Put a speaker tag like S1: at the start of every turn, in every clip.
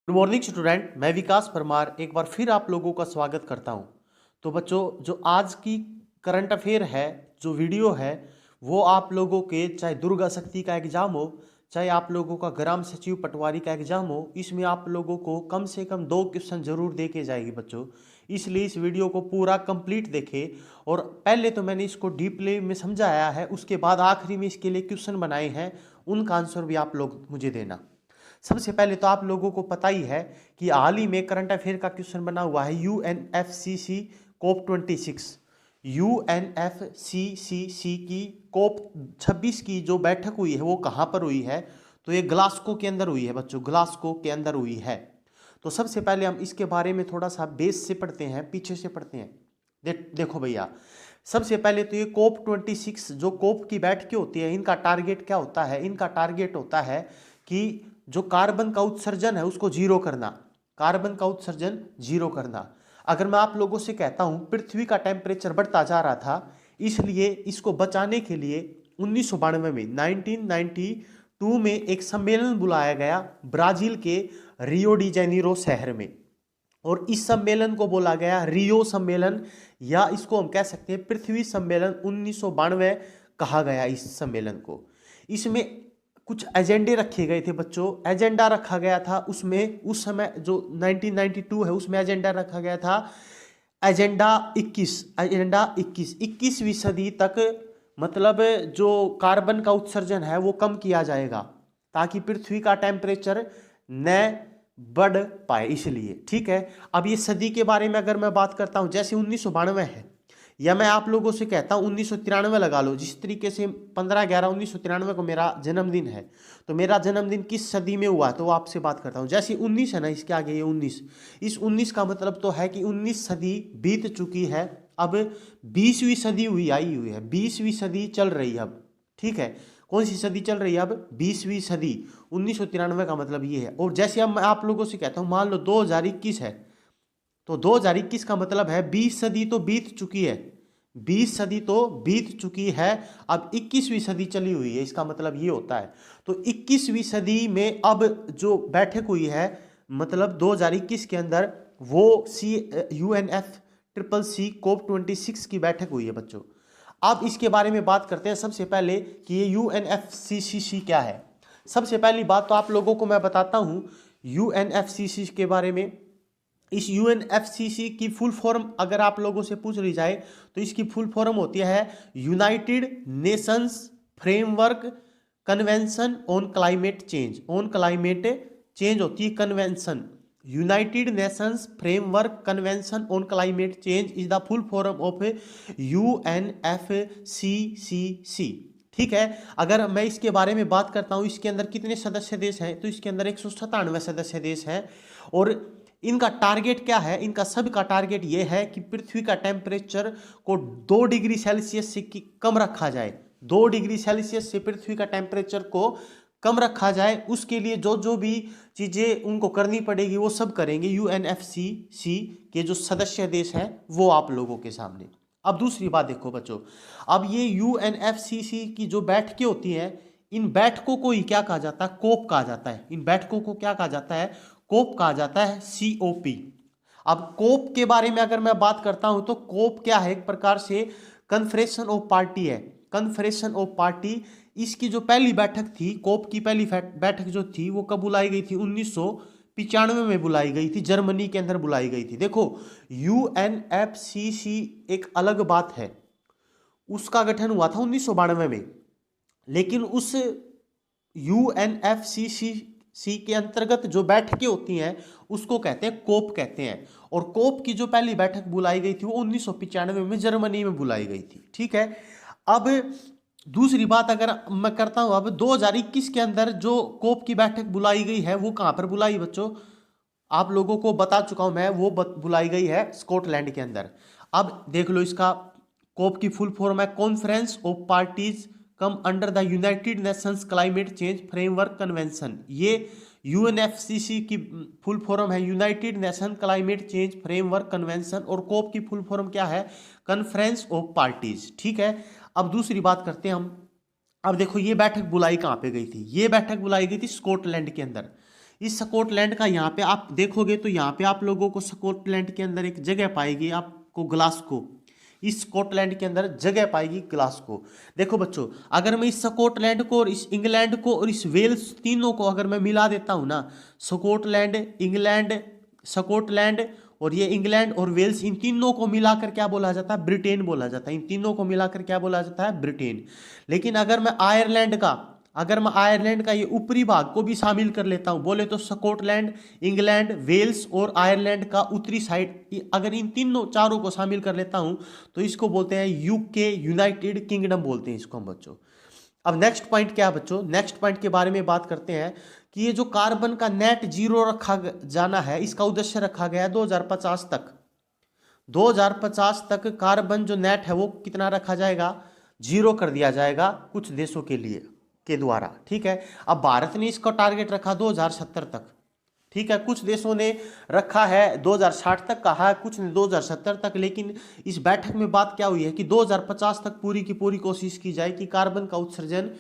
S1: Good morning student, मैं विकास परमार एक बार फिर आप लोगों का स्वागत करता हूं। तो बच्चों, जो आज की करंट अफेयर है, जो वीडियो है, वो आप लोगों के चाहे दुर्गा शक्ति का एग्जाम हो, चाहे आप लोगों का ग्राम सचिव पटवारी का एग्जाम हो, इसमें आप लोगों को कम से कम 2 क्वेश्चन जरूर दे के जाएगी बच्चों। इसलिए इस वीडियो को पूरा कंप्लीट देखें। और पहले तो मैंने इसको डीपली में समझाया है, उसके बाद आखिरी में इसके लिए क्वेश्चन बनाए हैं, उनका आंसर भी आप लोग मुझे देना। सबसे पहले तो आप लोगों को पता ही है कि हाल ही में करंट अफेयर का क्वेश्चन बना हुआ है यूएनएफसीसी कोप 26। यूएनएफसीसी की कोप 26 की जो बैठक हुई है वो कहाँ पर हुई है? तो ये ग्लासगो के अंदर हुई है बच्चों, ग्लासगो के अंदर हुई है। तो सबसे पहले हम इसके बारे में थोड़ा सा बेस से पढ़ते हैं, पीछे से पढ़ते हैं। देखो भैया, सबसे पहले तो ये कोप 26 जो कोप की बैठकें होती है, इनका टारगेट क्या होता है? इनका टारगेट होता है कि जो कार्बन का उत्सर्जन है उसको जीरो करना, कार्बन का उत्सर्जन जीरो करना। अगर मैं आप लोगों से कहता हूं पृथ्वी का टेम्परेचर बढ़ता जा रहा था, इसलिए इसको बचाने के लिए 1992 में 1992 में एक सम्मेलन बुलाया गया ब्राजील के रियो डी जेनेरो शहर में। और इस सम्मेलन को बोला गया रियो सम्मेलन, या इसको हम कह सकते हैं पृथ्वी सम्मेलन 1992 कहा गया इस सम्मेलन को। इसमें कुछ एजेंडे रखे गए थे बच्चों, एजेंडा रखा गया था उसमें, उस समय जो 1992 है उसमें एजेंडा रखा गया था एजेंडा 21। एजेंडा 21वीं सदी तक, मतलब जो कार्बन का उत्सर्जन है वो कम किया जाएगा ताकि पृथ्वी का टेम्परेचर न बढ़ पाए, इसलिए। ठीक है, अब ये सदी के बारे में अगर मैं बात करता हूं, जैसे 1992 है, या मैं आप लोगों से कहता हूं 1993 लगा लो, जिस तरीके से 15/11/1993 को मेरा जन्मदिन है, तो मेरा जन्मदिन किस सदी में हुआ तो वो आपसे बात करता हूं। जैसे 19 है ना, इसके आगे ये 19, इस 19 का मतलब तो है कि 19 सदी बीत चुकी है, अब 20वीं सदी आई हुई है, 20वीं सदी चल रही है अब। ठीक है, कौन सी सदी चल रही है अब? 20वीं सदी। 1993 का मतलब ये है। और जैसे अब मैं आप लोगों से कहता हूं, मान लो 2021 है, तो 2021 का मतलब है 20 सदी तो बीत चुकी है, 20 सदी तो बीत चुकी है, अब 21वीं सदी चली हुई है, इसका मतलब ये होता है। तो 21वीं सदी में अब जो बैठक हुई है, मतलब 2021 के अंदर, वो UNFCCC कोप 26 की बैठक हुई है बच्चों। अब इसके बारे में बात करते हैं सबसे पहले कि ये UNFCCC क्या है। सबसे पहली बात तो आप लोगों को मैं बताता हूं UNFCCC के बारे में। इस UNFCCC की फुल फॉर्म अगर आप लोगों से पूछ ली जाए तो इसकी फुल फॉर्म होती है United Nations framework convention on climate change. On climate change होती है convention. United Nations framework convention on climate change is the full form of UNFCCC। ठीक है, अगर मैं इसके बारे में बात करता हूं, इसके अंदर कितने सदस्य देश हैं, तो इसके अंदर 197 सदस्य देश हैं। और इनका टारगेट क्या है? इनका सबका टारगेट ये है कि पृथ्वी का टेम्परेचर को 2 डिग्री सेल्सियस से कम रखा जाए, 2 डिग्री सेल्सियस से पृथ्वी का टेम्परेचर को कम रखा जाए। उसके लिए जो जो भी चीजें उनको करनी पड़ेगी वो सब करेंगे UNFCCC के जो सदस्य देश हैं वो आप लोगों के सामने। अब दूसरी बात देखो बच्चों, अब ये UNFCCC की जो बैठकें होती हैं, इन बैठकों को ही क्या कहा जाता है? कोप कहा जाता है। इन बैठकों को क्या कहा जाता है? कोप कहा जाता है, COP। अब कोप के बारे में अगर मैं बात करता हूं तो कोप क्या है? एक प्रकार से कन्फ्रेशन ऑफ पार्टी है, कन्फ्रेशन ऑफ पार्टी। इसकी जो पहली बैठक थी, कोप की पहली बैठक जो थी वो कब बुलाई गई थी? 1995 में बुलाई गई थी, जर्मनी के अंदर बुलाई गई थी। देखो, UNFCCC एक अलग बात है, उसका गठन हुआ था 1992 में, लेकिन उस UNFCCC के अंतर्गत जो बैठकें होती हैं उसको कहते हैं कोप कहते हैं। और कोप की जो पहली बैठक बुलाई गई थी वो 1995 में जर्मनी में बुलाई गई थी। ठीक है, अब दूसरी बात अगर मैं करता हूं, अब 2021 के अंदर जो कोप की बैठक बुलाई गई है वो कहां पर बुलाई बच्चों? आप लोगों को बता चुका हूं मैं, वो बुलाई गई है स्कॉटलैंड के अंदर। अब देख लो, इसका कोप की फुल फॉर्म है conference of parties come under the United Nations climate change framework convention. ये UNFCCC की फुल फॉर्म है United nation climate change framework convention, और कोप की फुल फॉर्म क्या है? Conference of parties. ठीक है, अब दूसरी बात करते हैं हम। अब देखो, ये बैठक बुलाई कहां पे गई थी? ये बैठक बुलाई गई थी स्कॉटलैंड के अंदर। इस स्कॉटलैंड का यहाँ पे आप देखोगे तो यहाँ पे आप लोगों को स्कॉटलैंड के अंदर एक जगह पाएगी आपको ग्लासगो। इस स्कॉटलैंड के अंदर जगह पाएगी ग्लासगो। देखो बच्चों, अगर मैं इस स्कॉटलैंड को और इस इंग्लैंड को और इस वेल्स तीनों को अगर मैं मिला देता हूँ ना, स्कॉटलैंड, इंग्लैंड, स्कॉटलैंड और ये इंग्लैंड और वेल्स, इन तीनों को मिलाकर क्या बोला जाता है? ब्रिटेन बोला जाता है। इन तीनों को मिलाकर क्या बोला जाता है? ब्रिटेन। लेकिन अगर मैं आयरलैंड का ये ऊपरी भाग को भी शामिल कर लेता हूं, बोले तो स्कॉटलैंड, इंग्लैंड, वेल्स और आयरलैंड का उत्तरी साइड, अगर इन तीनों चारों को शामिल कर लेता हूं तो इसको बोलते हैं यूके, यूनाइटेड किंगडम बोलते हैं इसको हम बच्चों। अब नेक्स्ट पॉइंट क्या है बच्चों? नेक्स्ट पॉइंट के बारे में बात करते हैं कि ये जो कार्बन का नेट जीरो रखा जाना है, इसका उद्देश्य रखा गया है 2050 तक। 2050 तक कार्बन जो नेट है वो कितना रखा जाएगा? जीरो कर दिया जाएगा कुछ देशों के लिए के द्वारा, ठीक है। अब भारत ने इसका टारगेट रखा 2070 तक, ठीक है। कुछ देशों ने रखा है 2060 तक, कहा है कुछ ने 2070 तक। लेकिन इस बैठक में बात क्या हुई है कि 2050 तक पूरी की पूरी कोशिश की जाए कि कार्बन का उत्सर्जन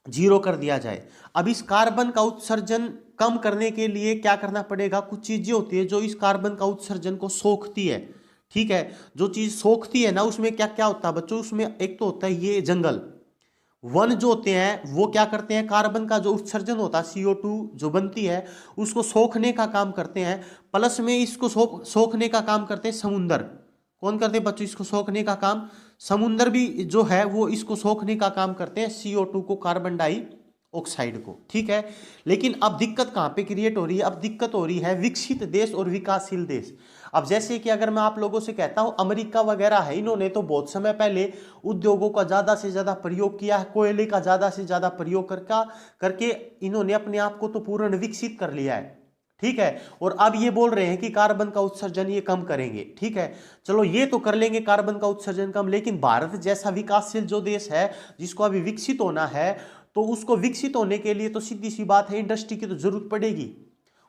S1: जीरो कर दिया जाए। अब इस कार्बन का उत्सर्जन कम करने के लिए क्या करना पड़ेगा? कुछ चीजें होती है जो इस कार्बन का उत्सर्जन को सोखती है, ठीक है। जो चीज सोखती है ना, उसमें क्या क्या होता है बच्चों? उसमें एक तो होता है ये जंगल, वन जो होते हैं वो क्या करते हैं? कार्बन का जो उत्सर्जन होता है, CO2 जो बनती है, उसको सोखने का काम करते हैं। प्लस में इसको सोखने का काम करते हैं समुंदर। कौन करते हैं बच्चों इसको सोखने का काम? समुंदर भी जो है वो इसको सोखने का काम करते हैं, CO2 को, कार्बन डाइऑक्साइड को, ठीक है। लेकिन अब दिक्कत कहाँ पे क्रिएट हो रही है? अब दिक्कत हो रही है विकसित देश और विकासशील देश। अब जैसे कि अगर मैं आप लोगों से कहता हूं अमेरिका वगैरह है, इन्होंने तो बहुत समय पहले उद्योगों का ज्यादा से ज्यादा प्रयोग किया है, कोयले का ज्यादा से ज्यादा प्रयोग करके इन्होंने अपने आप को तो पूर्ण विकसित कर लिया है, ठीक है। और अब ये बोल रहे हैं कि कार्बन का उत्सर्जन ये कम करेंगे, ठीक है। चलो ये तो कर लेंगे कार्बन का उत्सर्जन कम, लेकिन भारत जैसा विकासशील जो देश है जिसको अभी विकसित होना है, तो उसको विकसित होने के लिए तो सीधी सी बात है इंडस्ट्री की तो जरूरत पड़ेगी।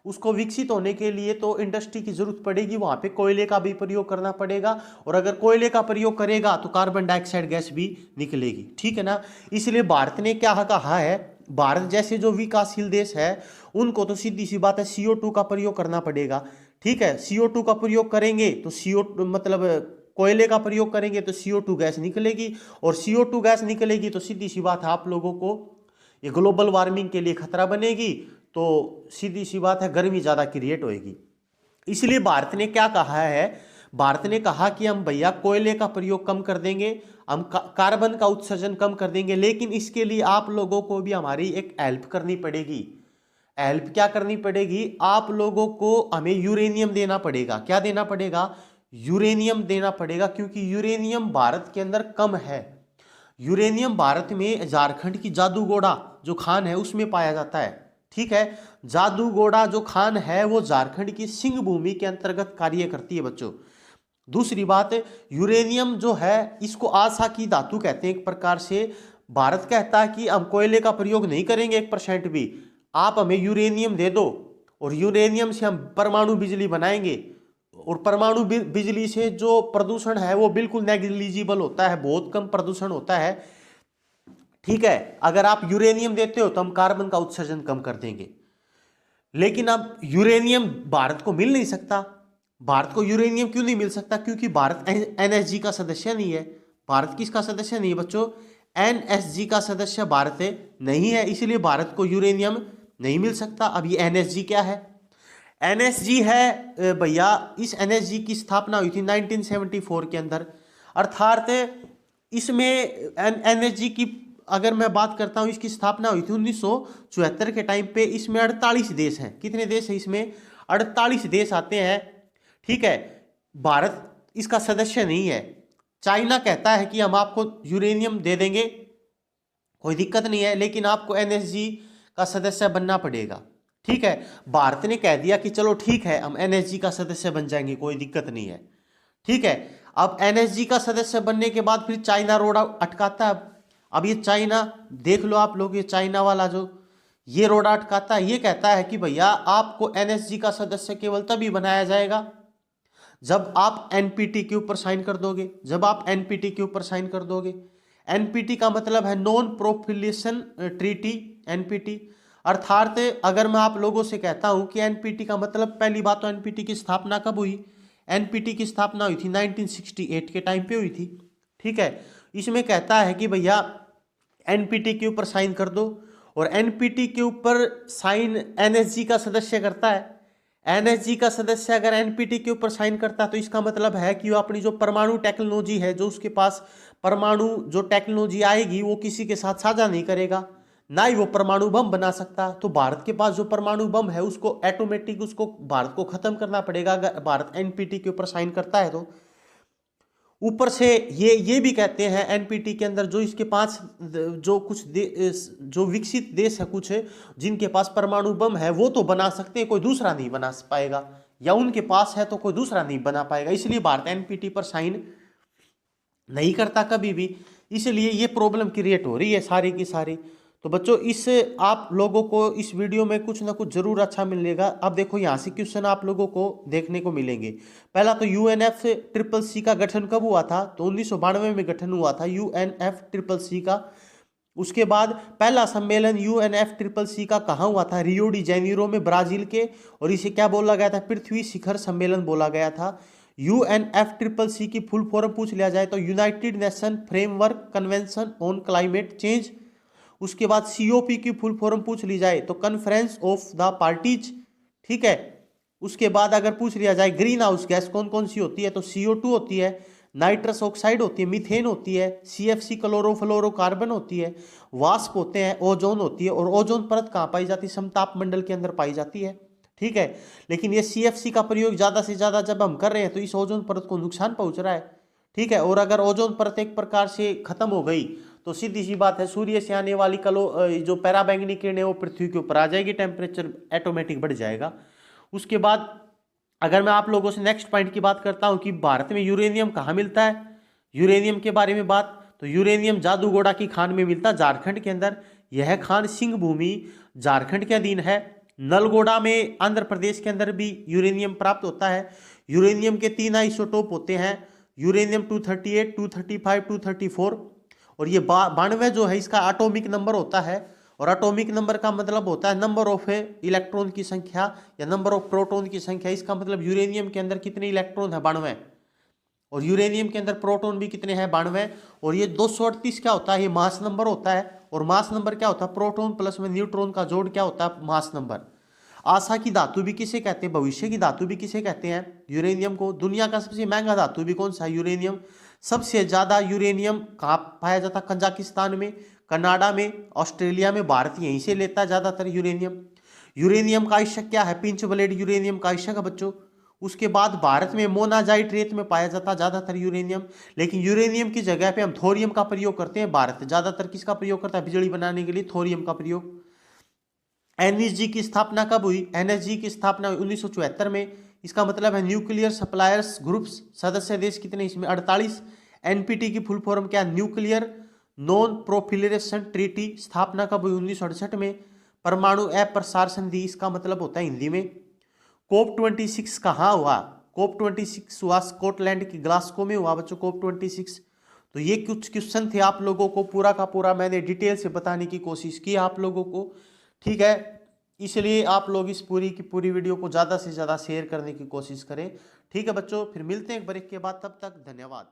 S1: उसको विकसित होने के लिए तो इंडस्ट्री की जरूरत पड़ेगी, वहां पे कोयले का भी प्रयोग करना पड़ेगा, और अगर कोयले का प्रयोग करेगा तो कार्बन डाइऑक्साइड गैस भी निकलेगी, ठीक है ना। इसलिए भारत ने क्या कहा है? भारत जैसे जो विकासशील देश है उनको तो सीधी सी बात है CO2 का प्रयोग करना पड़ेगा, ठीक है। CO2 का प्रयोग करेंगे तो CO2 मतलब कोयले का प्रयोग करेंगे तो CO2 गैस निकलेगी, और CO2 गैस निकलेगी तो सीधी सी बात है आप लोगों को ये ग्लोबल वार्मिंग के लिए खतरा बनेगी, तो सीधी सी बात है गर्मी ज़्यादा क्रिएट होएगी। इसलिए भारत ने क्या कहा है? भारत ने कहा कि हम भैया कोयले का प्रयोग कम कर देंगे, हम कार्बन का उत्सर्जन कम कर देंगे, लेकिन इसके लिए आप लोगों को भी हमारी एक हेल्प करनी पड़ेगी। हेल्प क्या करनी पड़ेगी? आप लोगों को हमें यूरेनियम देना पड़ेगा। क्या देना पड़ेगा? यूरेनियम देना पड़ेगा, क्योंकि यूरेनियम भारत के अंदर कम है। यूरेनियम भारत में झारखंड की जादूगोड़ा जो खान है उसमें पाया जाता है, ठीक है। जादूगोड़ा जो खान है वो झारखंड की सिंह भूमि के अंतर्गत कार्य करती है बच्चों। दूसरी बात, यूरेनियम जो है इसको आशा की धातु कहते हैं एक प्रकार से। भारत कहता है कि हम कोयले का प्रयोग नहीं करेंगे 1% भी, आप हमें यूरेनियम दे दो और यूरेनियम से हम परमाणु बिजली बनाएंगे, और परमाणु बिजली से जो प्रदूषण है वो बिल्कुल नेग्लिजिबल होता है, बहुत कम प्रदूषण होता है, ठीक है। अगर आप यूरेनियम देते हो तो हम कार्बन का उत्सर्जन कम कर देंगे। लेकिन अब यूरेनियम भारत को मिल नहीं सकता। भारत को यूरेनियम क्यों नहीं मिल सकता? क्योंकि भारत NSG का सदस्य नहीं है। भारत किसका सदस्य नहीं है बच्चों? NSG का सदस्य भारत नहीं है, इसलिए भारत को यूरेनियम नहीं मिल सकता। अब ये NSG क्या है? NSG है भैया, इस NSG की स्थापना हुई थी 1974 के अंदर, अर्थात इसमें NSG की अगर मैं बात करता हूं, इसकी स्थापना हुई थी 1974 के टाइम पे। इसमें 48 देश हैं। कितने देश हैं इसमें? 48 देश आते हैं, ठीक है। भारत इसका सदस्य नहीं है। चाइना कहता है कि हम आपको यूरेनियम दे देंगे, कोई दिक्कत नहीं है, लेकिन आपको NSG का सदस्य बनना पड़ेगा, ठीक है। भारत ने कह दिया कि चलो ठीक है हम NSG का सदस्य बन जाएंगे, कोई दिक्कत नहीं है, ठीक है। अब NSG का सदस्य बनने के बाद फिर चाइना रोड़ा अटकाता है। अब ये चाइना देख लो आप लोग, ये चाइना वाला जो ये रोड़ा अटकाता है, ये कहता है कि भैया आपको NSG का सदस्य केवल तभी बनाया जाएगा जब आप NPT के ऊपर साइन कर दोगे। जब आप NPT के ऊपर साइन कर दोगे, NPT का मतलब है नॉन प्रोलिफरेशन ट्रीटी, NPT। अर्थात अगर मैं आप लोगों से कहता हूं कि एनपीटी का मतलब, पहली बात तो एनपीटी की स्थापना कब हुई? एनपीटी की स्थापना हुई थी 1968 के टाइम पे हुई थी। ठीक है, इसमें कहता है कि भैया एनपीटी के ऊपर साइन कर दो, और एनपीटी के ऊपर साइन एनएसजी का सदस्य करता है। एनएसजी का सदस्य अगर एनपीटी के ऊपर साइन करता है तो इसका मतलब है कि वो अपनी जो परमाणु टेक्नोलॉजी है, जो उसके पास परमाणु जो टेक्नोलॉजी आएगी वो किसी के साथ साझा नहीं करेगा, ना ही वो परमाणु बम बना सकता। तो भारत के पास जो परमाणु बम है उसको ऑटोमेटिक उसको भारत को खत्म करना पड़ेगा अगर भारत एनपीटी के ऊपर साइन करता है। तो ऊपर से ये भी कहते हैं एनपीटी के अंदर जो इसके पास जो कुछ जो विकसित देश है कुछ जिनके पास परमाणु बम है वो तो बना सकते हैं, कोई दूसरा नहीं बना पाएगा, या उनके पास है तो कोई दूसरा नहीं बना पाएगा। इसलिए भारत एनपीटी पर साइन नहीं करता कभी भी, इसलिए ये प्रॉब्लम क्रिएट हो रही है सारी की सारी। तो बच्चों इस आप लोगों को इस वीडियो में कुछ ना कुछ जरूर अच्छा मिलेगा। अब देखो यहाँ से क्वेश्चन आप लोगों को देखने को मिलेंगे। पहला तो UNFCCC का गठन कब हुआ था? तो 1992 में गठन हुआ था UNFCCC का। उसके बाद पहला सम्मेलन UNFCCC का कहाँ हुआ था? रियो डी जेनेरो में, ब्राजील के, और इसे क्या बोला गया था? पृथ्वी शिखर सम्मेलन बोला गया था। UNFCCC की फुल फॉर्म पूछ लिया जाए तो United nation framework convention on climate change. उसके बाद COP की फुल फॉर्म पूछ ली जाए तो कॉन्फ्रेंस ऑफ द पार्टीज। ठीक है, उसके बाद अगर पूछ लिया जाए ग्रीन हाउस गैस कौन कौन सी होती है तो CO2 होती है, नाइट्रस ऑक्साइड होती है, मीथेन होती है, CFC क्लोरोफ्लोरोकार्बन होती है, वाष्प होते हैं, ओजोन होती है। और ओजोन परत कहाँ पाई जाती है? समताप मंडल के अंदर पाई जाती है। ठीक है, लेकिन ये CFC का प्रयोग ज़्यादा से ज़्यादा जब हम कर रहे हैं तो इस ओजोन परत को नुकसान पहुंच रहा है। ठीक है, और अगर ओजोन परत एक प्रकार से खत्म हो गई तो सीधी सी बात है सूर्य से आने वाली जो पराबैंगनी किरणें वो पृथ्वी के ऊपर आ जाएगी, टेम्परेचर ऑटोमेटिक बढ़ जाएगा। उसके बाद अगर मैं आप लोगों से नेक्स्ट पॉइंट की बात करता हूं कि भारत में यूरेनियम कहाँ मिलता है, यूरेनियम के बारे में बात, तो यूरेनियम जादूगोड़ा की खान में मिलता है, झारखंड के अंदर। यह खान सिंह भूमि झारखंड के अधीन है। नलगोड़ा में आंध्र प्रदेश के अंदर भी यूरेनियम प्राप्त होता है। यूरेनियम के 3 आइसोटोप होते हैं, यूरेनियम 238, 235, 234, और ये 92 जो है इसका एटॉमिक नंबर होता है। और एटॉमिक नंबर का मतलब होता है नंबर ऑफ इलेक्ट्रॉन की संख्या या नंबर ऑफ प्रोटॉन की संख्या। इसका मतलब यूरेनियम के अंदर कितने इलेक्ट्रॉन है? 92। और यूरेनियम के अंदर प्रोटॉन भी कितने हैं? 92। और ये 238 क्या होता है? ये मास नंबर होता है। और मास नंबर क्या होता है? प्रोटॉन प्लस में न्यूट्रॉन का जोड़ क्या होता है? Mass number. आशा की धातु भी किसे कहते हैं? भविष्य की धातु भी किसे कहते हैं? यूरेनियम को। दुनिया का सबसे महंगा धातु भी कौन सा है? यूरेनियम। सबसे ज्यादा यूरेनियम कहाँ पाया जाता है? कजाकिस्तान में, कनाडा में, ऑस्ट्रेलिया में। भारत यहीं से लेता है ज्यादातर यूरेनियम। यूरेनियम का आयशक क्या है? पिंच ब्लेड यूरेनियम का आयशक है बच्चों। उसके बाद भारत में मोनाजाइट रेत में पाया जाता है ज्यादातर यूरेनियम, लेकिन यूरेनियम की जगह पे हम थोरियम का प्रयोग करते हैं। भारत ज्यादातर किसका प्रयोग करता है? बिजली बनाने के लिए थोरियम का प्रयोग। NSG की स्थापना कब हुई? NSG की स्थापना 1974 में। इसका मतलब है न्यूक्लियर सप्लायर्स ग्रुप्स। सदस्य देश कितने इसमें? 48। NPT की फुल फॉर्म क्या? Nuclear non proliferation treaty. स्थापना कब हुई? 1968 में। परमाणु अप्रसार संधि इसका मतलब होता है हिंदी में। COP26 कहाँ हुआ? COP26 हुआ स्कॉटलैंड की ग्लासगो में हुआ बच्चों, COP26। तो ये कुछ क्वेश्चन थे, आप लोगों को पूरा का पूरा मैंने डिटेल से बताने की कोशिश की आप लोगों को। ठीक है, इसलिए आप लोग इस पूरी की पूरी वीडियो को ज़्यादा से ज़्यादा शेयर करने की कोशिश करें। ठीक है बच्चों, फिर मिलते हैं एक ब्रेक के बाद, तब तक धन्यवाद।